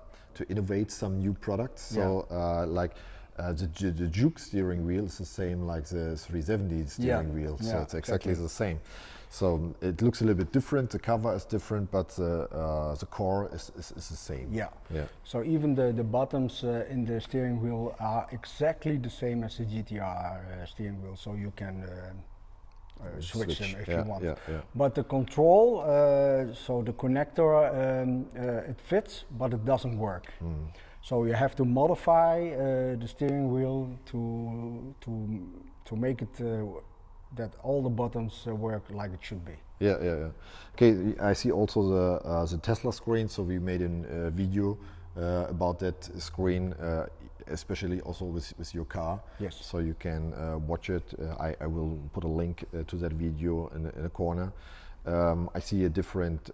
A: innovate some new products. So like the Juke steering wheel is the same like the 370 steering wheel. So it's exactly the same. So it looks a little bit different. The cover is different, but the core is the same.
B: Yeah.
A: Yeah.
B: So even the buttons in the steering wheel are exactly the same as the GTR steering wheel. So you can switch them if you want.
A: Yeah, yeah.
B: But the control, so the connector, it fits, but it doesn't work. So you have to modify the steering wheel to make it that all the buttons work like it should be.
A: Yeah, yeah, yeah. Okay, I see also the Tesla screen. So we made a video about that screen, especially also with your car.
B: Yes.
A: So you can watch it. I will put a link to that video in the corner. I see a different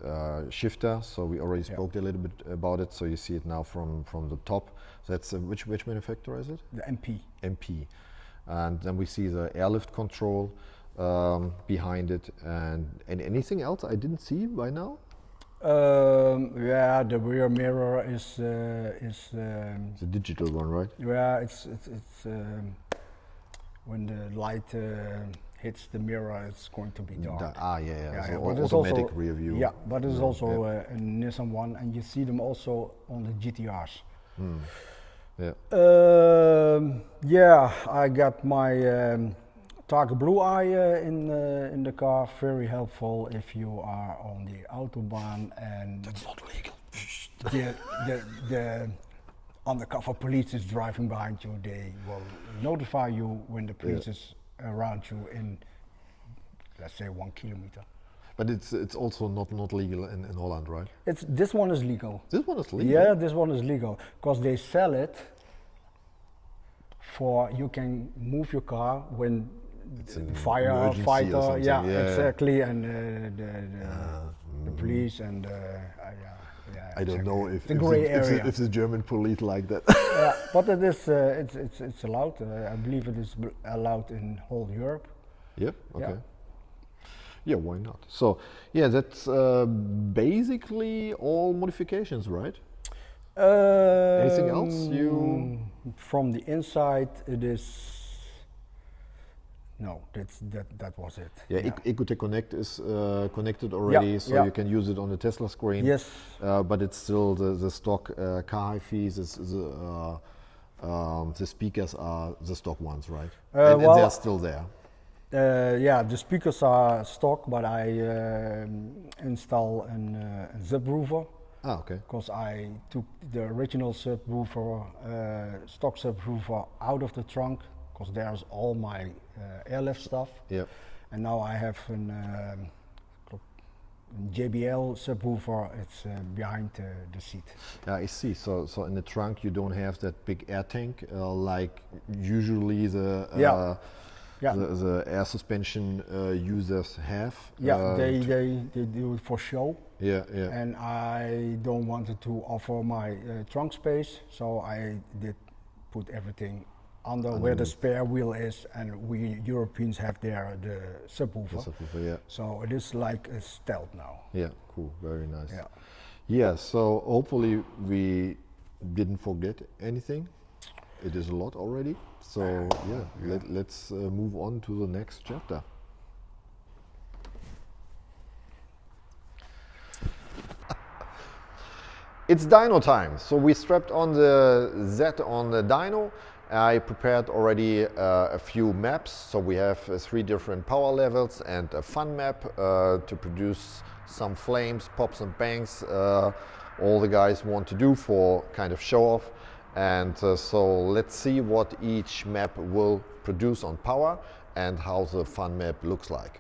A: shifter. So we already spoke a little bit about it. So you see it now from the top. That's which manufacturer is it?
B: The MP.
A: MP. And then we see the airlift control behind it, and anything else I didn't see by now.
B: Yeah, the rear mirror is
A: the digital one, right?
B: yeah, it's when the light hits the mirror, it's going to be dark.
A: Yeah. So
B: but it's
A: automatic
B: also,
A: rear view.
B: Yeah, but it's also a Nissan one, and you see them also on the GTRs.
A: Yeah.
B: Yeah, I got my Target Blue Eye in the car. Very helpful if you are on the autobahn and
A: That's not legal.
B: the undercover police is driving behind you. They will notify you when the police is around you in, let's say, 1 kilometer.
A: But it's also not legal in Holland, right?
B: This one is legal.
A: This one is legal.
B: Yeah, this one is legal because they sell it for you can move your car when
A: It's an
B: firefighter,
A: emergency or something.
B: yeah,
A: Yeah.
B: exactly, and the police and
A: I don't know if
B: the gray area.
A: If the German police like that.
B: Yeah, but it is it's allowed. I believe it is allowed in whole Europe.
A: Yep. Okay.
B: Yeah.
A: Yeah, why not? So, yeah, that's basically all modifications, right? Anything else you?
B: From the inside, it is. No, that was it.
A: Yeah, Ecotech Connect is connected already, so you can use it on the Tesla screen.
B: Yes.
A: But it's still the stock car hi-fis. The speakers are the stock ones, right? And they're still there.
B: Yeah, the speakers are stock, but I install a subwoofer.
A: Ah, okay.
B: Because I took the original subwoofer, stock subwoofer, out of the trunk, because there's all my airlift stuff.
A: Yep.
B: And now I have a JBL subwoofer. It's behind the seat.
A: Yeah, I see. So in the trunk you don't have that big air tank like usually the air suspension users have.
B: Yeah, they do it for show.
A: Yeah, yeah.
B: And I don't want to offer my trunk space, so I did put everything under where the spare wheel is, and we Europeans have there the subwoofer.
A: The subwoofer, yeah.
B: So it is like a stealth now.
A: Yeah, cool, very nice.
B: Yeah.
A: Yeah, so hopefully we didn't forget anything. It is a lot already. So yeah. Let's move on to the next chapter. It's dyno time. So we strapped on the Z on the dyno. I prepared already a few maps. So we have 3 different power levels and a fun map to produce some flames, pops and bangs. All the guys want to do for kind of show off. And so let's see what each map will produce on power and how the fun map looks like.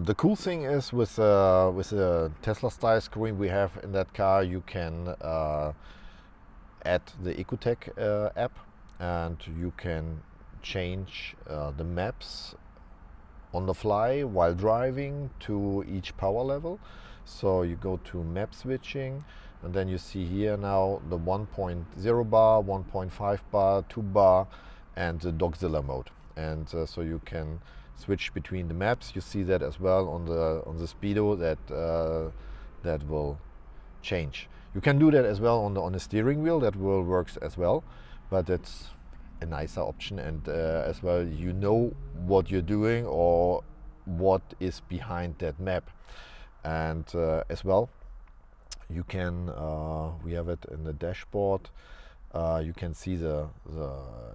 A: The cool thing is with the Tesla style screen we have in that car, you can add the Ecotech app, and you can change the maps on the fly while driving to each power level. So you go to map switching, and then you see here now the 1.0 bar, 1.5 bar, 2 bar, and the DogZilla mode. And so you can switch between the maps. You see that as well on the speedo that will change. You can do that as well on the steering wheel. That will works as well, but it's a nicer option, and as well you know what you're doing or what is behind that map. And as well you can we have it in the dashboard. You can see the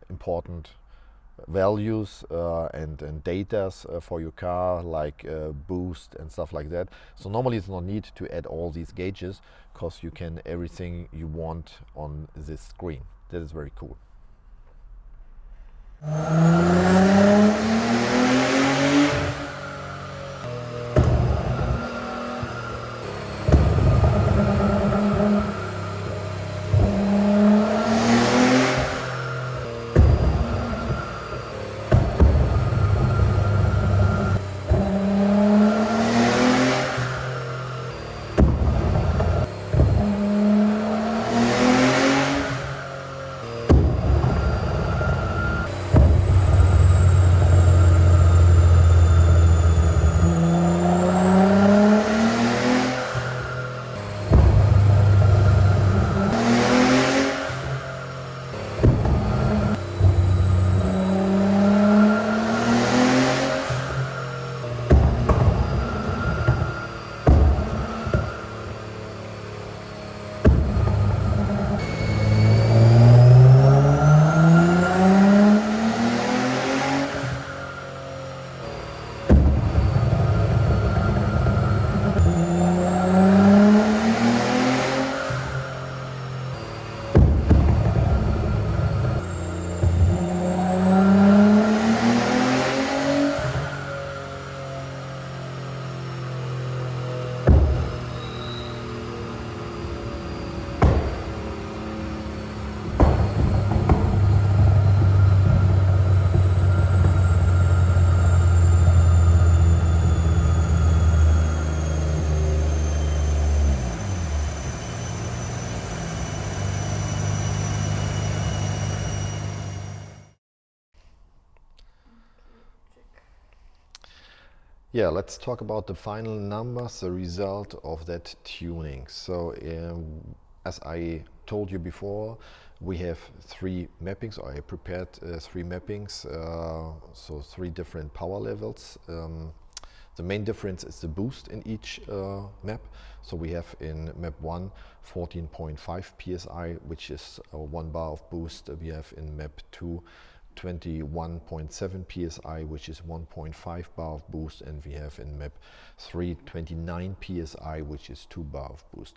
A: important values and data for your car, like boost and stuff like that. So normally it's no need to add all these gauges, because you can everything you want on this screen. That is very cool. Yeah, let's talk about the final numbers, the result of that tuning. So as I told you before, we have 3 mappings, or I prepared 3 mappings, so 3 different power levels. The main difference is the boost in each map. So we have in map 1 14.5 psi, which is 1 bar of boost. We have in map 2 21.7 psi, which is 1.5 bar of boost, and we have in map 3 29 psi, which is 2 bar of boost.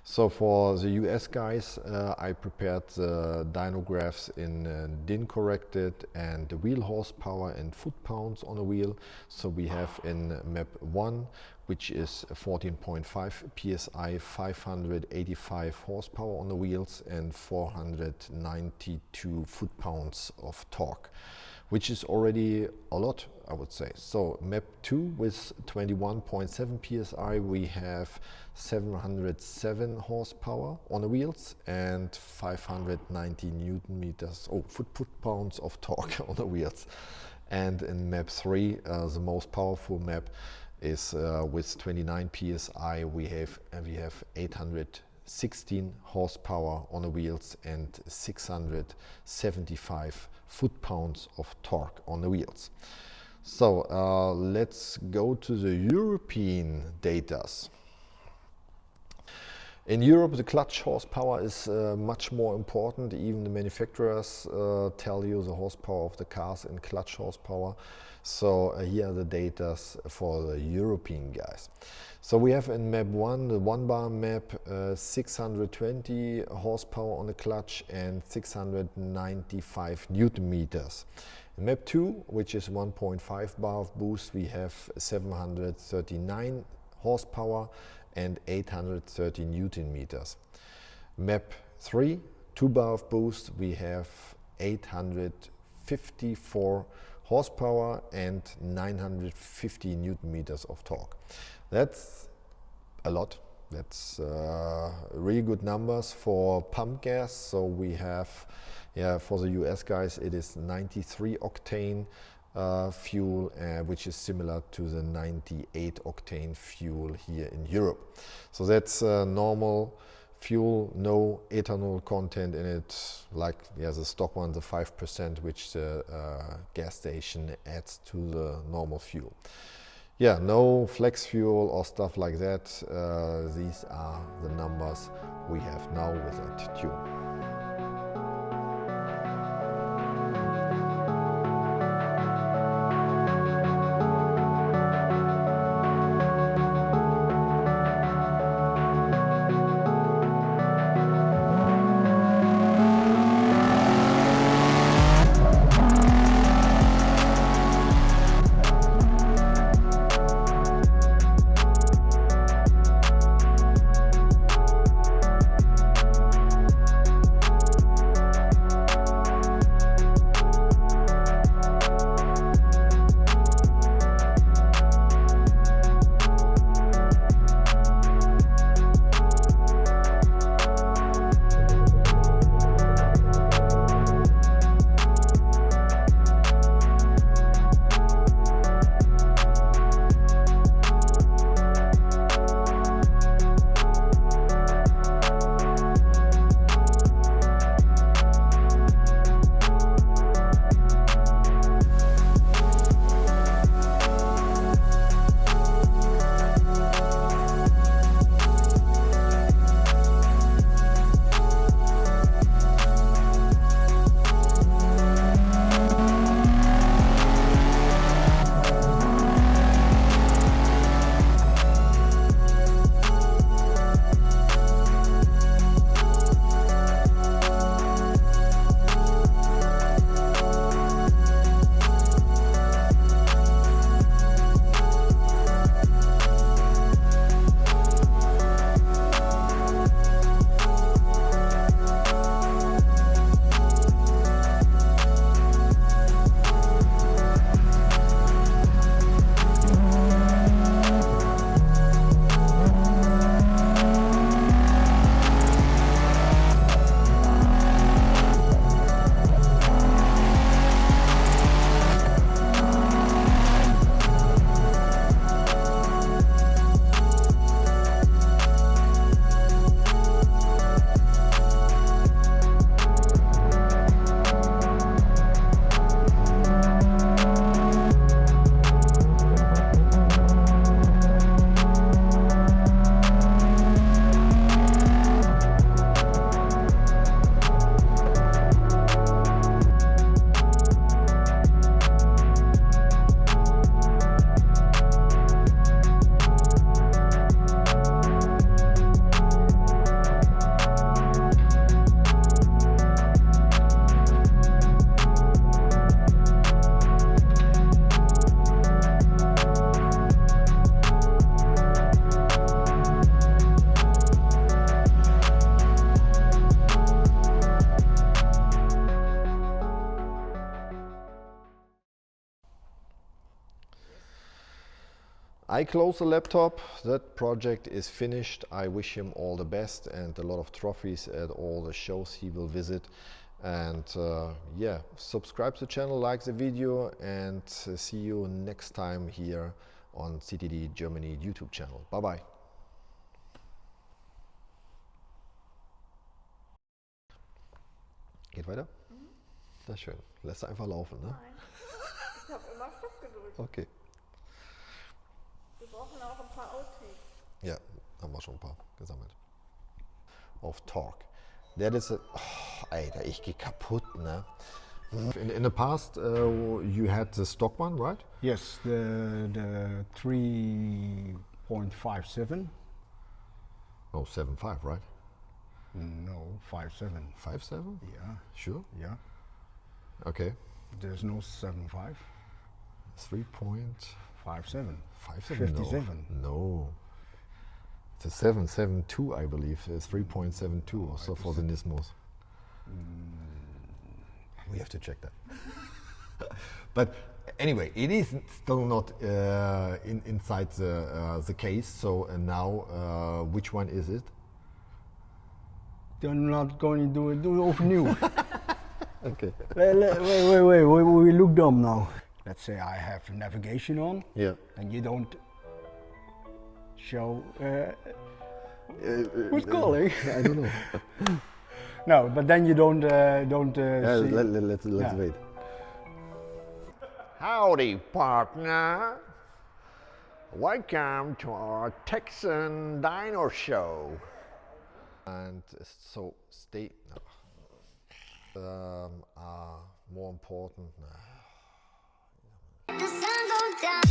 A: So for the US guys, I prepared the dyno graphs in DIN corrected and the wheel horsepower and foot-pounds on a wheel. So we have in map 1, which is 14.5 psi, 585 horsepower on the wheels and 492 foot-pounds of torque, which is already a lot, I would say. So map 2 with 21.7 psi, we have 707 horsepower on the wheels and 590 newton meters, foot-pounds of torque on the wheels. And in map 3, the most powerful map is with 29 psi, we have 816 horsepower on the wheels and 675 foot-pounds of torque on the wheels. So let's go to the European datas. In Europe, the clutch horsepower is much more important. Even the manufacturers tell you the horsepower of the cars in clutch horsepower. So here are the data for the European guys. So we have in map 1, the 1 bar map, 620 horsepower on the clutch and 695 newton meters. In map 2, which is 1.5 bar of boost, we have 739 horsepower and 830 newton meters. Map 3, 2 bar of boost, we have 854 horsepower and 950 newton meters of torque. That's a lot. That's really good numbers for pump gas. So we have, for the US guys, it is 93 octane fuel, which is similar to the 98 octane fuel here in Europe. So that's normal fuel, no ethanol content in it, like the stock one, the 5%, which the gas station adds to the normal fuel. Yeah, no flex fuel or stuff like that. These are the numbers we have now with that tune. I close the laptop. That project is finished. I wish him all the best and a lot of trophies at all the shows he will visit. And yeah, subscribe to the channel, like the video, and see you next time here on CTD-Germany YouTube channel. Bye bye. Geht weiter? Das ist schön. Lässt einfach laufen, ne?
C: Nein. Ich habe immer Stopp gedrückt.
A: Okay.
C: Wir brauchen auch ein paar Outtakes.
A: Ja, haben wir schon ein paar gesammelt. Auf Talk. That is a... Oh, Alter, ich geh kaputt, ne? In the past, you had the stock one, right?
B: Yes, the 3.57.
A: No, 7.5, right?
B: No, 5.7.
A: 5.7?
B: Yeah,
A: Sure?
B: yeah.
A: Okay.
B: There's no 7.5.
A: 3.57?
B: 5.7. 57.
A: No. It's a 7.72, I believe. It's 3.72 also for the Nismos. We have to check that. But anyway, it is still not inside the case. So now, which one is it?
B: They're not going to do it overnieuw.
A: Okay.
B: Wait, we look dumb now. Let's say I have navigation on,
A: Yeah.
B: and you don't show who's calling.
A: I don't know.
B: No, but then you don't see.
A: Let's
B: Yeah.
A: wait. Howdy, partner. Welcome to our Texan Dyno show. And so stay are more important.
D: The sun goes down.